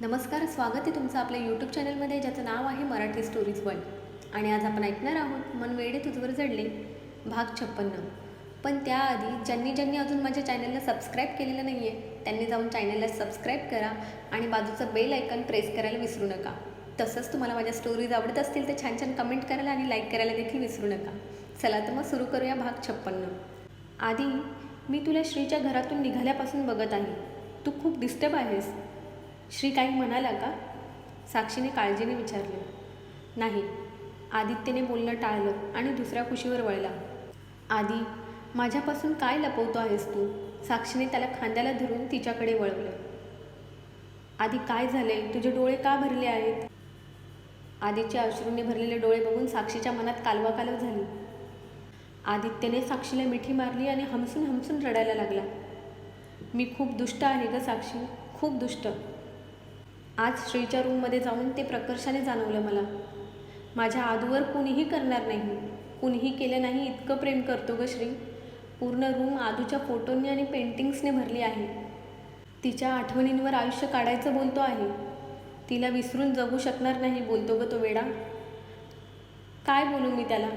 नमस्कार, स्वागत आहे तुमचं आपल्या यूट्यूब चॅनलमध्ये, ज्याचं नाव आहे मराठी स्टोरीज वर्ल्ड. आणि आज आपण ऐकणार आहोत मन वेडे तुझवर जडले भाग 56. पण त्याआधी ज्यांनी ज्यांनी अजून माझ्या चॅनलला सबस्क्राईब केलेलं नाही आहे त्यांनी जाऊन चॅनलला सबस्क्राईब करा आणि बाजूचं बेल आयकॉन प्रेस करायला विसरू नका. तसंच तुम्हाला माझ्या स्टोरीज आवडत असतील तर छान छान कमेंट करायला आणि लाईक करायला देखील विसरू नका. चला तर मग सुरू करूया भाग 56. आधी मी तुला श्रीच्या घरातून निघाल्यापासून बघत आहे. तू खूप डिस्टर्ब आहेस. श्री काही म्हणाला का? साक्षीने काळजीने विचारले. नाही. आदित्यने बोलणं टाळलं आणि दुसऱ्या खुशीवर वळला. आधी माझ्यापासून काय लपवतो आहेस तू? साक्षीने त्याला खांद्याला धरून तिच्याकडे वळवलं. आधी काय झाले? तुझे डोळे का भरले आहेत? आधीचे अश्रूंनी भरलेले डोळे बघून साक्षीच्या मनात कालवाकालव झाली. आदित्यने साक्षीला मिठी मारली आणि हमसून हमसून रडायला लागला. मी खूप दुष्ट आहे ग साक्षी, खूप दुष्ट. आज श्रीच्या रूममध्ये जाऊन ते प्रकर्षाने जाणवलं मला. माझ्या आदूवर कुणीही करणार नाही, कुणीही केलं नाही इतकं प्रेम करतो ग श्री. पूर्ण रूम आदूच्या फोटोंनी आणि पेंटिंग्सने भरली आहे. तिच्या आठवणींवर आयुष्य काढायचं बोलतो आहे. तिला विसरून जगू शकणार नाही बोलतो ग तो वेडा. काय बोलू मी त्याला?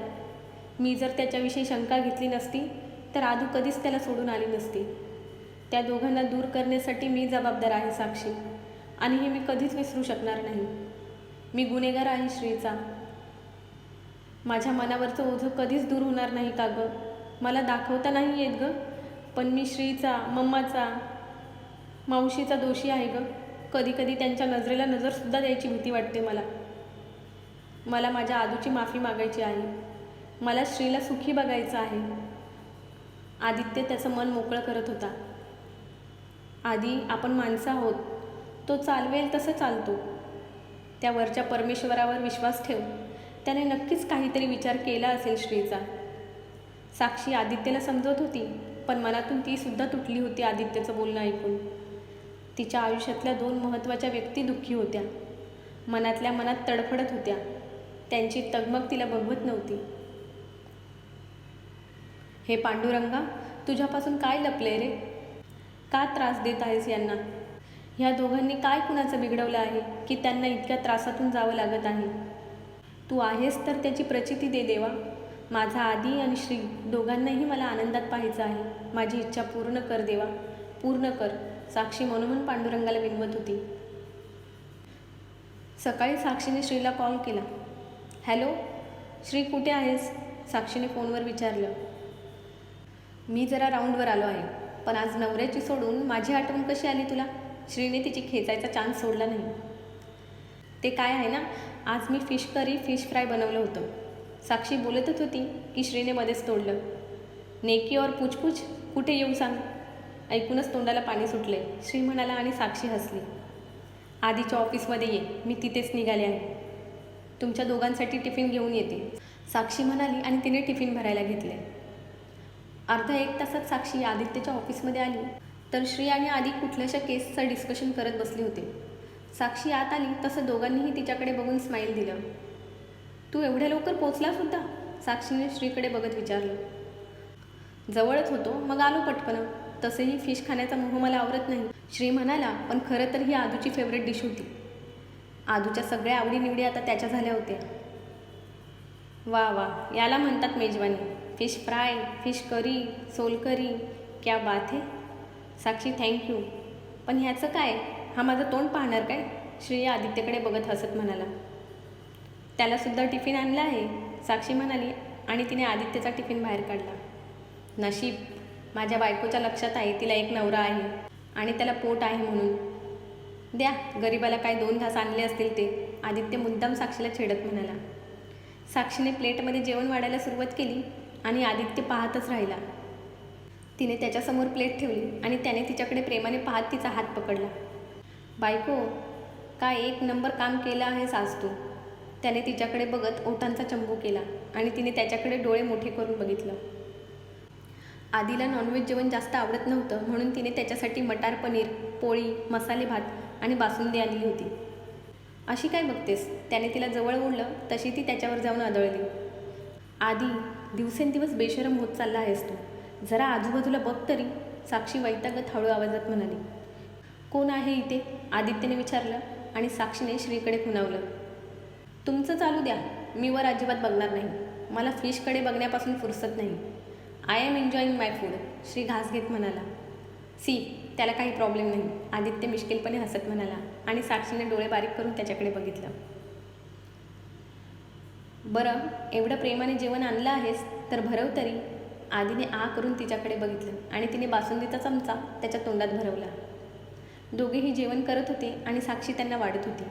मी जर त्याच्याविषयी शंका घेतली नसती तर आदू कधीच त्याला सोडून आली नसती. त्या दोघांना दूर करण्यासाठी मी जबाबदार आहे साक्षी, आणि हे मी कधीच विसरू शकणार नाही. मी गुन्हेगार आहे श्रीचा. माझ्या मनावरचं ओझं कधीच दूर होणार नाही का गं? मला दाखवता नाही येत गं, पण मी श्रीचा, मम्माचा, मावशीचा दोषी आहे गं. कधी कधी त्यांच्या नजरेला नजरसुद्धा द्यायची भीती वाटते मला. मला माझ्या आदूची माफी मागायची आहे. मला श्रीला सुखी बघायचं आहे. आदित्य त्याचं मन मोकळं करत होता. आधी आपण माणसं आहोत. तो चालवेल तसं चालतो. त्या वरच्या परमेश्वरावर विश्वास ठेव. त्याने नक्कीच काहीतरी विचार केला असेल श्रीचा. साक्षी आदित्यला समजत होती, पण मनातून तीसुद्धा तुटली होती आदित्यचं बोलणं ऐकून. तिच्या आयुष्यातल्या 2 महत्त्वाच्या व्यक्ती दुःखी होत्या. मनातल्या मनात तडफडत होत्या. त्यांची तगमग तिला बघवत नव्हती. हे पांडुरंगा, तुझ्यापासून काय लपले रे? का त्रास देत आहेस यांना? ह्या दोघांनी काय कुणाचं बिघडवलं आहे की त्यांना इतक्या त्रासातून जावं लागत आहे? तू आहेस तर त्याची प्रचिती दे देवा. माझा आदी आणि श्री दोघांनाही मला आनंदात पाहायचं आहे. माझी इच्छा पूर्ण कर देवा, पूर्ण कर. साक्षी मनोमन पांडुरंगाला विनवत होती. सकाळी साक्षीने श्रीला कॉल केला. हॅलो श्री, कुठे आहेस? साक्षीने फोनवर विचारलं. मी जरा राऊंडवर आलो आहे, पण आज नवऱ्याची सोडून माझी आठवण कशी आली तुला? श्रीने तिची खेचायचा चान्स सोडला नाही. ते काय आहे ना, आज मी फिश करी, फिश फ्राय बनवलं होतं. साक्षी बोलतच होती की श्रीने मध्येच तोडलं. नेकी और पूछपूछ, कुठे येऊ सांग? ऐकूनच तोंडाला पाणी सुटले, श्री म्हणाला आणि साक्षी हसली. आधीच्या ऑफिसमध्ये ये, मी तिथेच निघाले आहे. तुमच्या दोघांसाठी टिफिन घेऊन येते, साक्षी म्हणाली आणि तिने टिफिन भरायला घेतले. अर्धा 1 तासात साक्षी आदित्यच्या ऑफिसमध्ये आली तर श्री आणि आदी कुठल्याशा केसचं डिस्कशन करत बसले होते. साक्षी आत आली तसं दोघांनीही तिच्याकडे बघून स्माईल दिलं. तू एवढ्या लवकर पोचला सुद्धा? साक्षीने श्रीकडे बघत विचारलं. जवळच होतो, मग आलो पटकन. तसेही फिश खाण्याचा मोह मला आवरत नाही, श्री म्हणाला. पण खरं तर ही आदूची फेवरेट डिश होती. आदूच्या सगळ्या आवडीनिवडी आता त्याच्या झाल्या होत्या. वा वा, याला म्हणतात मेजवानी. Fish fry, fish curry, solkadhi, क्या बात है. साक्षी थँक्यू. पण ह्याचं काय? हा माझं तोंड पाहणार काय? श्री आदित्यकडे बघत हसत म्हणाला. त्यालासुद्धा टिफिन आणला आहे, साक्षी म्हणाली आणि तिने आदित्यचा टिफिन बाहेर काढला. नशीब, माझ्या बायकोच्या लक्षात आहे तिला एक नवरा आहे आणि त्याला पोट आहे म्हणून. द्या, गरिबाला काय 2 घास आणले असतील ते, आदित्य मुद्दाम साक्षीला छेडत म्हणाला. साक्षीने प्लेटमध्ये जेवण वाढायला सुरुवात केली आणि आदित्य पाहतच राहिला. तिने त्याच्यासमोर प्लेट ठेवली आणि त्याने तिच्याकडे प्रेमाने पाहत तिचा हात पकडला. बायको, काय 1 नंबर काम केलं आहेस आज तू. त्याने तिच्याकडे बघत ओठांचा चंबू केला आणि तिने त्याच्याकडे डोळे मोठे करून बघितलं. आदीला नॉनव्हेज जेवण जास्त आवडत नव्हतं, म्हणून तिने त्याच्यासाठी मटार पनीर, पोळी, मसाले भात आणि बासुंदी आणली होती. अशी काय बघतेस? त्याने तिला जवळ ओढलं तशी ती त्याच्यावर जाऊन आदळली. आदी, दिवसेंदिवस बेशरम होत चालला आहेस तू. जरा आजूबाजूला बघ तरी, साक्षी वैतागत हळू आवाजात म्हणाली. कोण आहे इथे? आदित्यने विचारलं आणि साक्षीने श्रीकडे खुणावलं. तुमचं चालू द्या, मी वर अजिबात बघणार नाही. मला फिशकडे बघण्यापासून फुरसत नाही. I am enjoying my food, Shri घास घेत म्हणाला. सी, त्याला काही प्रॉब्लेम नाही, आदित्य मिश्किलपणे हसत म्हणाला आणि साक्षीने डोळे बारीक करून त्याच्याकडे बघितलं. बरं, एवढं प्रेमाने जेवण आणलं आहेस तर भरव तरी. आधीने आ करून तिच्याकडे बघितलं आणि तिने बासुंदीचा चमचा त्याच्या तोंडात भरवला. दोघेही जेवण करत होते आणि साक्षी त्यांना वाढत होती.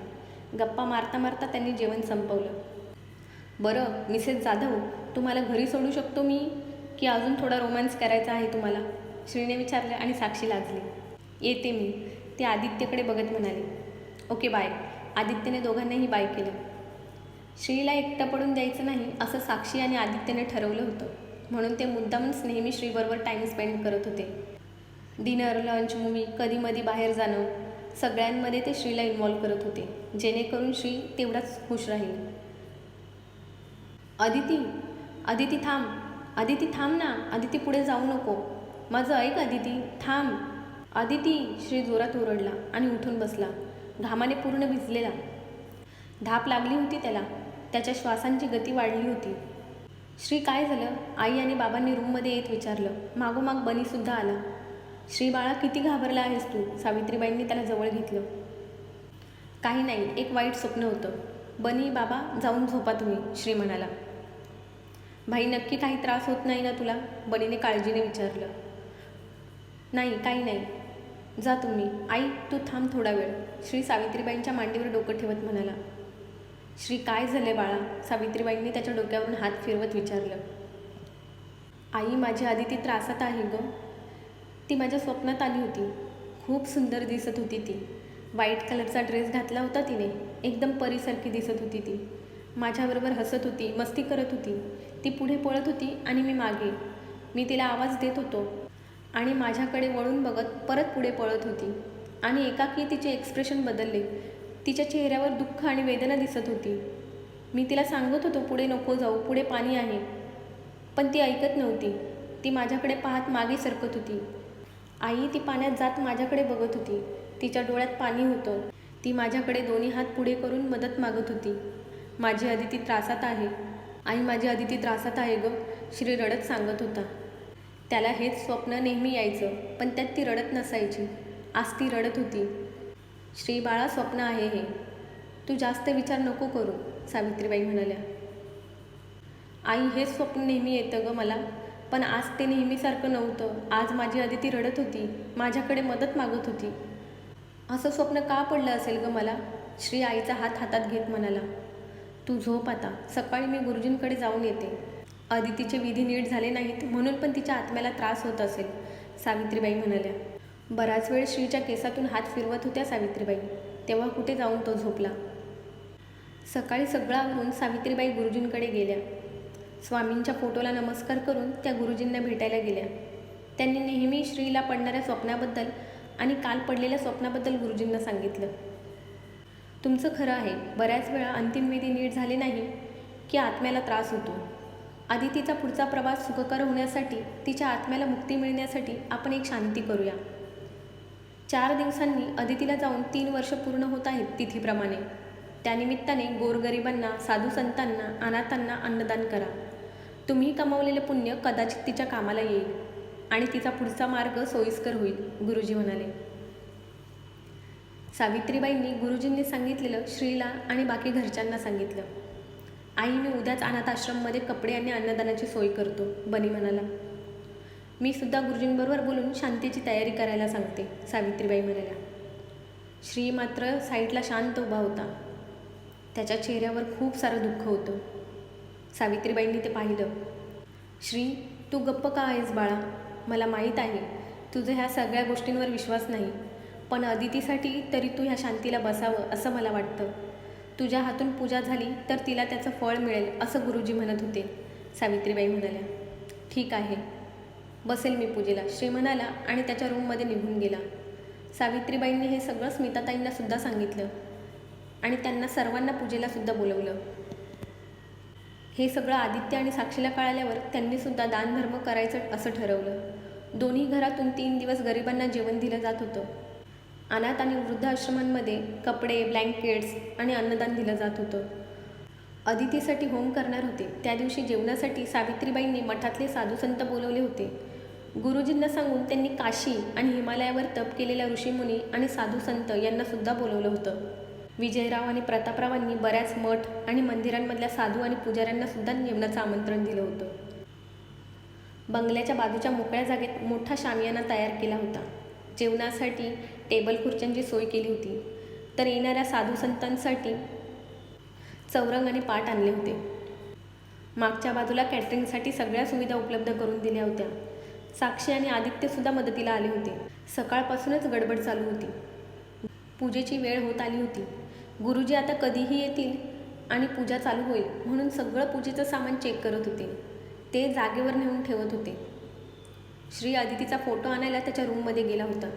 गप्पा मारता मारता त्यांनी जेवण संपवलं. बरं मिसेस जाधव, तुम्हाला घरी सोडू शकतो मी, की अजून थोडा रोमॅन्स करायचा आहे तुम्हाला? श्रीने विचारलं आणि साक्षी लाजली. येते मी, ते आदित्यकडे बघत म्हणाले. Okay bye. आदित्यने दोघांनाही बाय केलं. श्रीला एकटं पडून द्यायचं नाही असं साक्षी आणि आदित्यने ठरवलं होतं, म्हणून ते मुद्दामच नेहमी श्रीबरोबर टाईम स्पेंड करत होते. डिनर, लंच, मूवी, कधीमधी बाहेर जाणं, सगळ्यांमध्ये ते श्रीला इन्व्हॉल्व करत होते, जेणेकरून श्री तेवढाच खुश राहील. अदिती, अदिती थांब, अदिती थांब ना, अदिती पुढे जाऊ नको, माझं ऐक अदिती, थांब. अदिती, श्री जोरात ओरडला आणि उठून बसला, घामाने पूर्ण भिजलेला. धाप लागली होती त्याला, त्याच्या श्वासांची गती वाढली होती. श्री काय झालं? आई आणि बाबांनी रूममध्ये येत विचारलं. मागोमाग बनीसुद्धा आला. श्री बाळा, किती घाबरला आहेस तू? सावित्रीबाईंनी त्याला जवळ घेतलं. काही नाही, एक वाईट स्वप्न होतं. बनी, बाबा, जाऊन झोपा तुम्ही, श्री म्हणाला. भाई, नक्की काही त्रास होत नाही ना तुला? बनीने काळजीने विचारलं. नाही, काही नाही, जा तुम्ही. आई, तू थांब थोडा वेळ, श्री सावित्रीबाईंच्या मांडीवर डोकं ठेवत म्हणाला. श्री, काय झाले बाळा? सावित्रीबाईंनी त्याच्या डोक्यावरून हात फिरवत विचारलं. आई, माझी आदिती त्रासात आहे गं. ती माझ्या स्वप्नात आली होती. खूप सुंदर दिसत होती ती. व्हाईट कलरचा ड्रेस घातला होता तिने. एकदम परीसारखी दिसत होती ती. माझ्याबरोबर हसत होती, मस्ती करत होती. ती पुढे पळत होती आणि मी मागे. मी तिला आवाज देत होतो आणि माझ्याकडे वळून बघत परत पुढे पळत होती. आणि एकाकी तिचे एक्सप्रेशन बदलले. तिच्या चेहऱ्यावर दुःख आणि वेदना दिसत होती. मी तिला सांगत होतो, पुढे नको जाऊ, पुढे पाणी आहे, पण ती ऐकत नव्हती. ती माझ्याकडे पाहत मागे सरकत होती. आई, ती पाण्यात जात माझ्याकडे बघत होती. तिच्या डोळ्यात पाणी होतं. ती माझ्याकडे दोन्ही हात पुढे करून मदत मागत होती. माझी अदिती त्रासात आहे. आई, माझी अदिती त्रासात आहे गं, श्री रडत सांगत होता. त्याला हेच स्वप्न नेहमी यायचं, पण त्यात ती रडत नसायची. आज ती रडत होती. श्री बाळा, स्वप्न आहे हे, तू जास्त विचार नको करू, सावित्रीबाई म्हणाल्या. आई, हेच स्वप्न नेहमी येतं गं मला, पण आज ते नेहमीसारखं नव्हतं. आज माझी अदिती रडत होती, माझ्याकडे मदत मागत होती. असं स्वप्न का पडलं असेल गं मला? श्री आईचा हात हातात घेत म्हणाला. तू झोप आता, सकाळी मी गुरुजींकडे जाऊन येते. अदितीचे विधी नीट झाले नाहीत म्हणून पण तिच्या आत्म्याला त्रास होत असेल, सावित्रीबाई म्हणाल्या. बराच वेळ श्रीच्या केसातून हात फिरवत होत्या सावित्रीबाई. तेव्हा कुठे जाऊन तो झोपला. सकाळी सगळं आवरून सावित्रीबाई गुरुजींकडे गेल्या. स्वामींच्या फोटोला नमस्कार करून त्या गुरुजींना भेटायला गेल्या. त्यांनी नेहमी श्रीला पडणाऱ्या स्वप्नाबद्दल आणि काल पडलेल्या स्वप्नाबद्दल गुरुजींना सांगितलं. तुमचं खरं आहे, बऱ्याच वेळा अंतिम विधी नीट झाले नाही की आत्म्याला त्रास होतो. अदितीचा पुढचा प्रवास सुखकर होण्यासाठी, तिच्या आत्म्याला मुक्ती मिळण्यासाठी आपण एक शांती करूया. 4 दिवसांनी अदितीला जाऊन 3 वर्ष पूर्ण होत आहेत तिथीप्रमाणे. त्यानिमित्ताने गोरगरिबांना, साधू संतांना, अनाथांना अन्नदान करा. तुम्ही कमावलेले पुण्य कदाचित तिच्या कामाला येईल आणि तिचा पुढचा मार्ग सोयीस्कर होईल, गुरुजी म्हणाले. सावित्रीबाईंनी गुरुजींनी सांगितलेलं श्रीला आणि बाकी घरच्यांना सांगितलं. आई, मी उद्याच अनाथ आश्रममध्ये कपडे आणि अन्नदानाची सोय करतो, बनी म्हणाला. मी सुद्धा गुरुजींबरोबर बोलून शांतीची तयारी करायला सांगते, सावित्रीबाई म्हणाल्या. श्री मात्र साईडला शांत उभा होता. त्याच्या चेहऱ्यावर खूप सारं दुःख होतं. सावित्रीबाईंनी ते पाहिलं. श्री, तू गप्प का आहेस बाळा? मला माहीत आहे तुझं ह्या सगळ्या गोष्टींवर विश्वास नाही, पण अदितीसाठी तरी तू ह्या शांतीला बसावं असं मला वाटतं. तुझ्या हातून पूजा झाली तर तिला त्याचं फळ मिळेल असं गुरुजी म्हणत होते, सावित्रीबाई म्हणाल्या. ठीक आहे, बसेल मी पूजेला, श्री म्हणाला आणि त्याच्या रूममध्ये निघून गेला. सावित्रीबाईंनी हे सगळं स्मिताताईंना सुद्धा सांगितलं आणि त्यांना सर्वांना पूजेला सुद्धा बोलवलं. हे सगळं आदित्य आणि साक्षीला कळाल्यावर त्यांनी सुद्धा दानधर्म करायचं असं ठरवलं. दोन्ही घरातून 3 दिवस गरिबांना जेवण दिलं जात होतं. अनाथ आणि वृद्धाश्रमांमध्ये कपडे, ब्लँकेट्स आणि अन्नदान दिलं जात होतं. अदितीसाठी होम करणार होते. त्या दिवशी जेवणासाठी सावित्रीबाईंनी मठातले साधुसंत बोलवले होते. गुरुजींना सांगून त्यांनी काशी आणि हिमालयावर तप केलेल्या ऋषीमुनी आणि साधुसंत यांनासुद्धा बोलवलं होतं. विजयराव आणि प्रतापरावांनी बऱ्याच मठ आणि मंदिरांमधल्या साधू आणि पुजाऱ्यांनासुद्धा जेवणाचं आमंत्रण दिलं होतं. बंगल्याच्या बाजूच्या मोकळ्या जागेत मोठा शामियाना तयार केला होता. जेवणासाठी टेबल खुर्च्यांची सोय केली होती. तर येणाऱ्या साधुसंतांसाठी चौरंग आणि पाट आणले होते. मागच्या बाजूला कॅटरिंगसाठी सगळ्या सुविधा उपलब्ध करून दिल्या होत्या. साक्षी आणि आदित्यसुद्धा मदतीला आले होते. सकाळपासूनच गडबड चालू होती. पूजेची वेळ होत आली होती. गुरुजी आता कधीही येतील आणि पूजा चालू होईल म्हणून सगळं पूजेचं सामान चेक करत होते. ते जागेवर नेऊन ठेवत होते. श्री आदितीचा फोटो आणायला त्याच्या रूममध्ये गेला होता.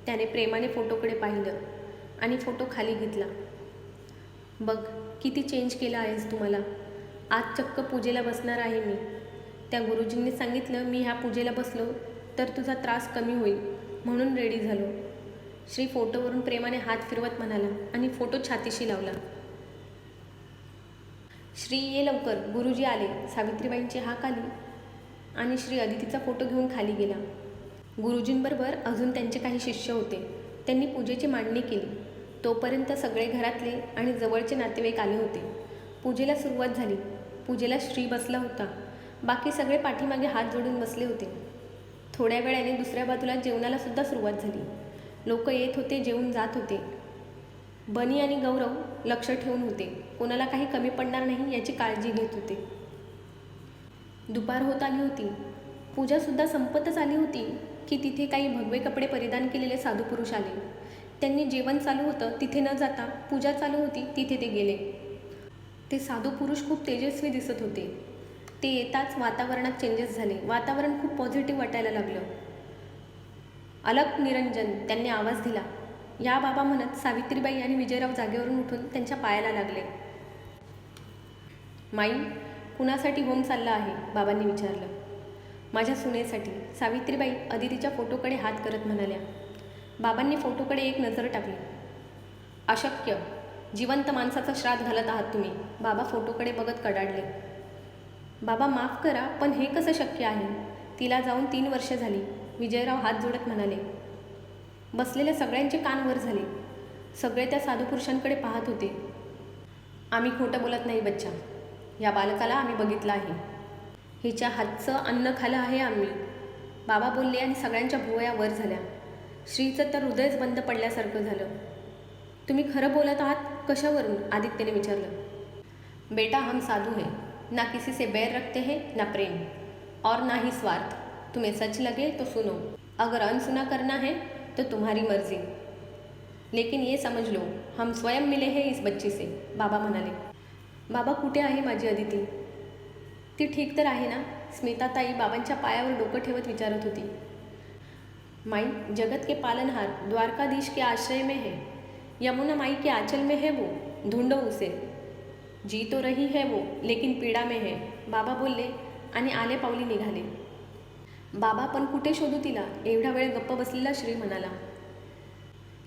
त्याने प्रेमाने फोटोकडे पाहिलं आणि फोटो खाली घेतला. बघ किती चेंज केलं आहेस तू मला. आज चक्क पूजेला बसणार आहे मी. त्या गुरुजींनी सांगितलं मी ह्या पूजेला बसलो तर तुझा त्रास कमी होईल म्हणून रेडी झालो. श्री फोटोवरून प्रेमाने हात फिरवत म्हणाला आणि फोटो छातीशी लावला. श्री ये लवकर, गुरुजी आले. सावित्रीबाईंची हाक आली आणि श्री अदितीचा फोटो घेऊन खाली गेला. गुरुजींबरोबर अजून त्यांचे काही शिष्य होते. त्यांनी पूजेची मांडणी केली. तोपर्यंत सगळे घरातले आणि जवळचे नातेवाईक आले होते. पूजेला सुरुवात झाली. पूजेला श्री बसला होता. बाकी सगळे पाठीमागे हात जोडून बसले होते. थोड्या वेळाने दुसऱ्या बाजूला जेवणालासुद्धा सुरुवात झाली. लोक येत होते, जेवून जात होते. बनी आणि गौरव लक्ष ठेवून होते. कोणाला काही कमी पडणार नाही याची काळजी घेत होते. दुपार होत आली होती. पूजासुद्धा संपतच आली होती की तिथे काही भगवे कपडे परिधान केलेले साधू पुरुष आले. त्यांनी जेवण चालू होतं तिथे न जाता पूजा चालू होती तिथे ते गेले. ते साधू पुरुष खूप तेजस्वी दिसत होते. ते येताच वातावरणात चेंजेस झाले. वातावरण खूप पॉझिटिव्ह वाटायला लागलं. अलक निरंजन, त्यांनी आवाज दिला. या बाबा म्हणत सावित्रीबाई आणि विजयराव जागेवरून उठून त्यांच्या पायाला लागले. माई, कुणासाठी होम चालला आहे? बाबांनी विचारलं. माझ्या सुनेसाठी. सावित्रीबाई अदितीच्या फोटोकडे हात करत म्हणाल्या. बाबांनी फोटोकडे एक नजर टाकली. अशक्य, जिवंत माणसाचं श्राद्ध घालत आहात तुम्ही. बाबा फोटोकडे बघत कडाडले. बाबा माफ करा, पण हे कसं शक्य आहे? तिला जाऊन 3 वर्ष झाली. विजयराव हात जोडत म्हणाले. बसलेल्या सगळ्यांचे कान वर झाले. सगळे त्या साधुपुरुषांकडे पाहत होते. आम्ही खोटं बोलत नाही बच्चा. या बालकाला आम्ही बघितलं आहे. हिच्या हातचं अन्न खाल्लं आहे आम्ही. बाबा बोलले आणि सगळ्यांच्या भुवया वर झाल्या. श्रीचं तर हृदयच बंद पडल्यासारखं झालं. तुम्ही खरं बोलत आहात? कशावरून? आदित्यने विचारलं. बेटा, हम साधू हैं. ना किसी से बैर रखते हैं, ना प्रेम और ना ही स्वार्थ. तुम्हें सच लगे तो सुनो. अगर अनसुना करना है तो तुम्हारी मर्जी. लेकिन ये समझ लो, हम स्वयं मिले हैं इस बच्ची से. बाबा म्हणाले. बाबा, कुठे आहे माझी अदिती? ती ठीक तर आहे ना? स्मिताताई बाबांच्या पायावर डोकं ठेवत विचारत होती. माई, जगत के पालनहार द्वारकाधीश के आश्रय में है. यमुना माई के आंचल में है वो. ढूंढो उसे. जी तो रही है वो, लेकिन पीडा में है. बाबा बोलले आणि आले पावली निघाले. बाबा, पण कुठे शोधू तिला? एवढा वेळ गप्प बसलेला श्री म्हणाला.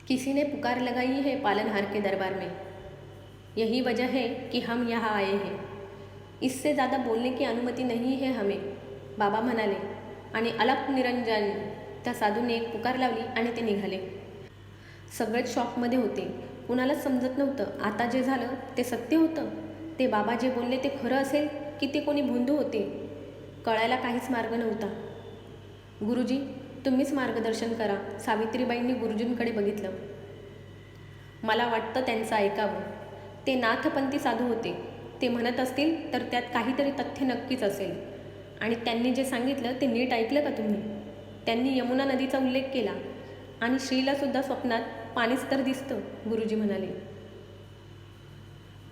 किसी ने पुकार लगाई है पालनहार के दरबार में. यही वजह है कि हम यहाँ आए हैं. इससे ज़्यादा बोलने की अनुमति नहीं है हमें. बाबा म्हणाले. आणि अलक निरंजन, त्या साधूने एक पुकार लावली आणि ते निघाले. सगळेच शॉकमध्ये होते. कुणालाच समजत नव्हतं आता जे झालं ते सत्य होतं. ते बाबा जे बोलले ते खरं असेल की ते कोणी भोंदू होते? कळायला काहीच मार्ग नव्हता. गुरुजी, तुम्हीच मार्गदर्शन करा. सावित्रीबाईंनी गुरुजींकडे बघितलं. मला वाटतं त्यांचं ऐकावं. ते नाथपंथी साधू होते. ते म्हणत असतील तर त्यात काहीतरी तथ्य नक्कीच असेल. आणि त्यांनी जे सांगितलं ते नीट ऐकलं का तुम्ही? त्यांनी यमुना नदीचा उल्लेख केला आणि श्रीलासुद्धा स्वप्नात पाणीच तर दिसतं, गुरुजी म्हणाले.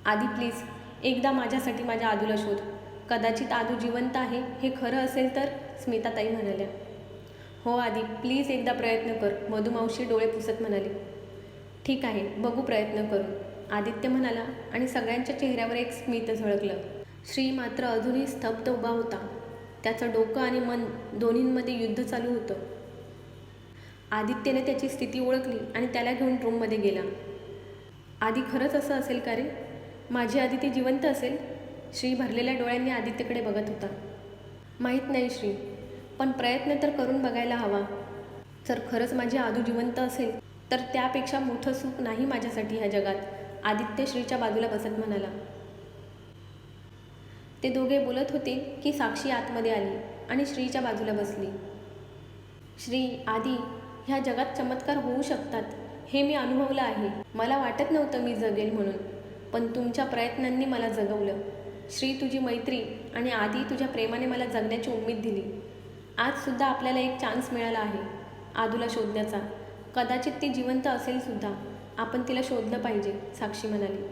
आदी प्लीज, एकदा माझ्यासाठी माझ्या आदूला शोध. कदाचित आदू जिवंत आहे हे खरं असेल तर. स्मिताताई म्हणाल्या. हो आदी, प्लीज एकदा प्रयत्न कर. मधुमावशी डोळे पुसत म्हणाले. ठीक आहे, बघू प्रयत्न करून. आदित्य म्हणाला आणि सगळ्यांच्या चेहऱ्यावर एक स्मित झळकलं. श्री मात्र अजूनही स्तब्ध उभा होता. त्याचं डोकं आणि मन दोन्हींमध्ये युद्ध चालू होतं. आदित्यने त्याची स्थिती ओळखली आणि त्याला घेऊन रूममध्ये गेला. आधी खरंच असं असेल का रे? माझी आदिती जिवंत असेल? श्री भरलेल्या डोळ्यांनी आदित्यकडे बघत होता. माहीत नाही श्री, पण प्रयत्न तर करून बघायला हवा. जर खरंच माझी आदू जिवंत असेल तर त्यापेक्षा मोठं सुख नाही माझ्यासाठी ह्या जगात, आदित्य श्रीच्या बाजूला बसत म्हणाला. ते दोघे बोलत होते की साक्षी आतमध्ये आली आणि श्रीच्या बाजूला बसली. श्री, आदी, ह्या जगात चमत्कार होऊ शकतात हे मी अनुभवलं आहे. मला वाटत नव्हतं मी जगेल म्हणून, पण तुमच्या प्रयत्नांनी मला जगवलं. श्री, तुझी मैत्री आणि आदी तुझ्या प्रेमाने मला जगण्याची उमेद दिली. आजसुद्धा आपल्याला एक चान्स मिळाला आहे आदूला शोधण्याचा. कदाचित ती जिवंत असेल सुद्धा. आपण तिला शोधलं पाहिजे, साक्षी म्हणाली.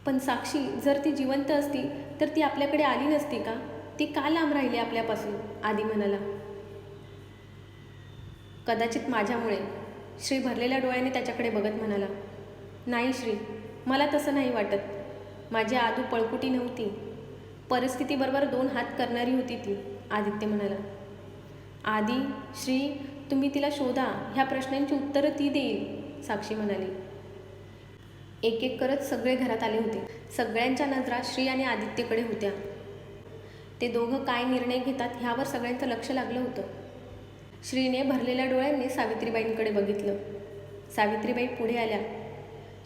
पण साक्षी, जर ती जिवंत असती तर ती आपल्याकडे आली नसती का? ती का लांब राहिली आपल्यापासून? आदी म्हणाला. कदाचित माझ्यामुळे. श्री भरलेल्या डोळ्याने त्याच्याकडे बघत म्हणाला. नाही श्री, मला तसं नाही वाटत. माझी आदू पळकुटी नव्हती. परिस्थितीबरोबर 2 हात करणारी होती ती, आदित्य म्हणाला. आदी, श्री, तुम्ही तिला शोधा. ह्या प्रश्नांची उत्तरं ती देईल, साक्षी म्हणाली. एक एक करत सगळे घरात आले होते. सगळ्यांच्या नजरा श्री आणि आदित्यकडे होत्या. ते दोघं काय निर्णय घेतात ह्यावर सगळ्यांचं लक्ष लागलं होतं. श्रीने भरलेल्या डोळ्यांनी सावित्रीबाईंकडे बघितलं. सावित्रीबाई पुढे आल्या.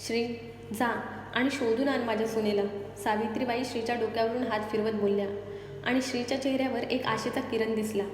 श्री, जा आणि शोधून आण माझ्या सुनेला, सावित्रीबाई श्रीच्या डोक्यावरून हात फिरवत बोलल्या आणि श्रीच्या चेहऱ्यावर एक आशेचा किरण दिसला.